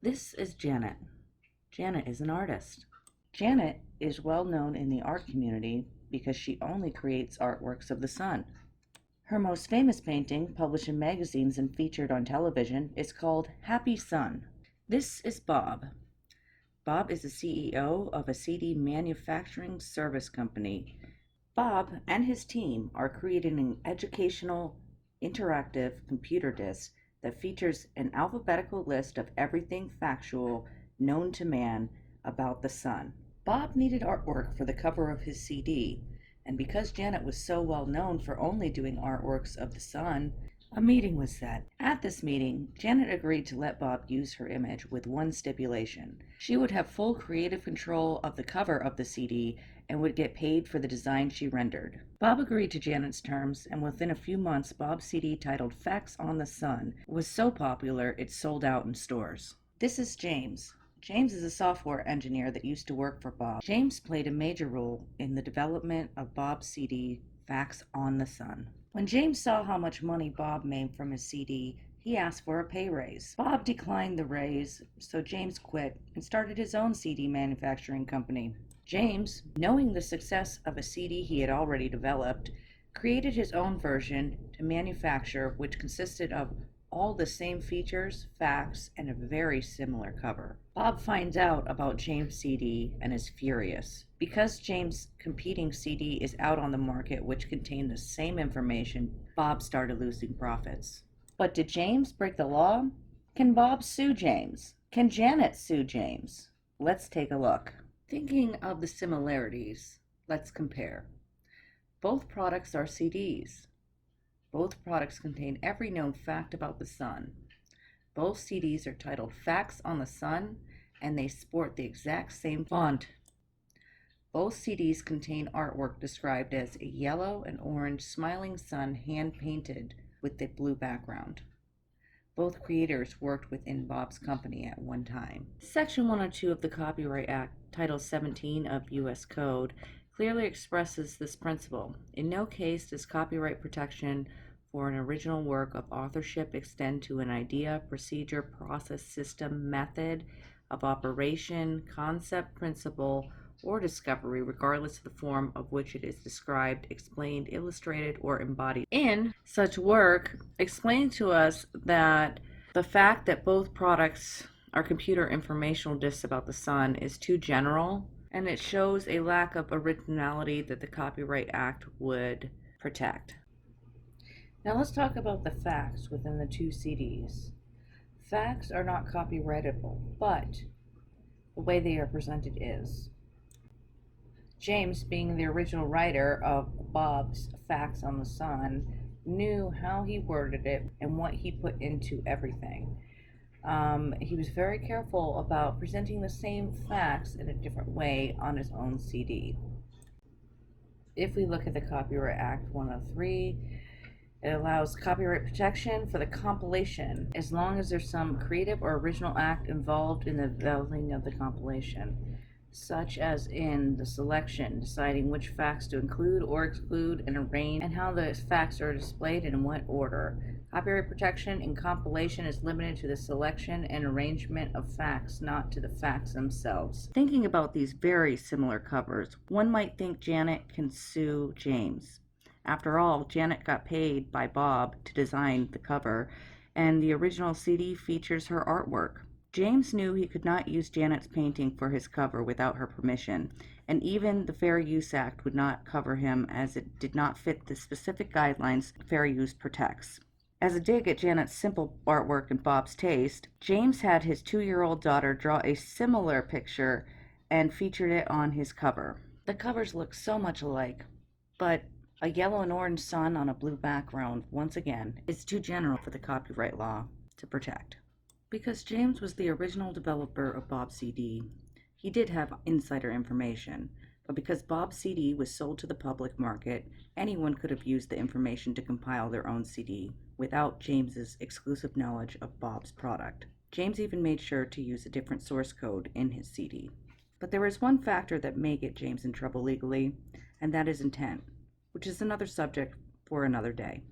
This is Janet. Janet is an artist. Janet is well known in the art community because she only creates artworks of the sun. Her most famous painting, published in magazines and featured on television, is called Happy Sun. This is Bob. Bob is the CEO of a CD manufacturing service company. Bob and his team are creating an educational, interactive computer disc that features an alphabetical list of everything factual known to man about the sun. Bob needed artwork for the cover of his CD, and because Janet was so well known for only doing artworks of the sun, a meeting was set. At this meeting, Janet agreed to let Bob use her image with one stipulation. She would have full creative control of the cover of the CD and would get paid for the design she rendered. Bob agreed to Janet's terms, and within a few months, Bob's CD titled Facts on the Sun was so popular it sold out in stores. This is James. James is a software engineer that used to work for Bob. James played a major role in the development of Bob's CD, Facts on the Sun. When James saw how much money Bob made from his CD, he asked for a pay raise. Bob declined the raise, so James quit and started his own CD manufacturing company. James, knowing the success of a CD he had already developed, created his own version to manufacture, which consisted of all the same features, facts, and a very similar cover. Bob finds out about James' CD and is furious. Because James' competing CD is out on the market which contained the same information, Bob started losing profits. But did James break the law? Can Bob sue James? Can Janet sue James? Let's take a look. Thinking of the similarities, let's compare. Both products are CDs. Both products contain every known fact about the sun. Both CDs are titled Facts on the Sun, and they sport the exact same font. Both CDs contain artwork described as a yellow and orange smiling sun hand-painted with a blue background. Both creators worked within Bob's company at one time. Section 102 of the Copyright Act, Title 17 of U.S. Code, clearly expresses this principle. In no case does copyright protection for an original work of authorship extend to an idea, procedure, process, system, method of operation, concept, principle, or discovery, regardless of the form of which it is described, explained, illustrated, or embodied. In such work, explain to us that the fact that both products are computer informational disks about the sun is too general, and it shows a lack of originality that the Copyright Act would protect. Now let's talk about the facts within the two CDs. Facts are not copyrightable, but the way they are presented is. James, being the original writer of Bob's Facts on the Sun, knew how he worded it and what he put into everything. He was very careful about presenting the same facts in a different way on his own CD. If we look at the Copyright Act 103, it allows copyright protection for the compilation as long as there's some creative or original act involved in the developing of the compilation, such as in the selection, deciding which facts to include or exclude and arrange, and how the facts are displayed and in what order. Copyright protection in compilation is limited to the selection and arrangement of facts, not to the facts themselves. Thinking about these very similar covers, one might think Janet can sue James. After all, Janet got paid by Bob to design the cover, and the original CD features her artwork. James knew he could not use Janet's painting for his cover without her permission, and even the Fair Use Act would not cover him as it did not fit the specific guidelines fair use protects. As a dig at Janet's simple artwork and Bob's taste, James had his 2-year-old daughter draw a similar picture and featured it on his cover. The covers look so much alike, but a yellow and orange sun on a blue background, once again, is too general for the copyright law to protect. Because James was the original developer of Bob's CD, he did have insider information, but because Bob's CD was sold to the public market, anyone could have used the information to compile their own CD without James's exclusive knowledge of Bob's product. James even made sure to use a different source code in his CD. But there is one factor that may get James in trouble legally, and that is intent, which is another subject for another day.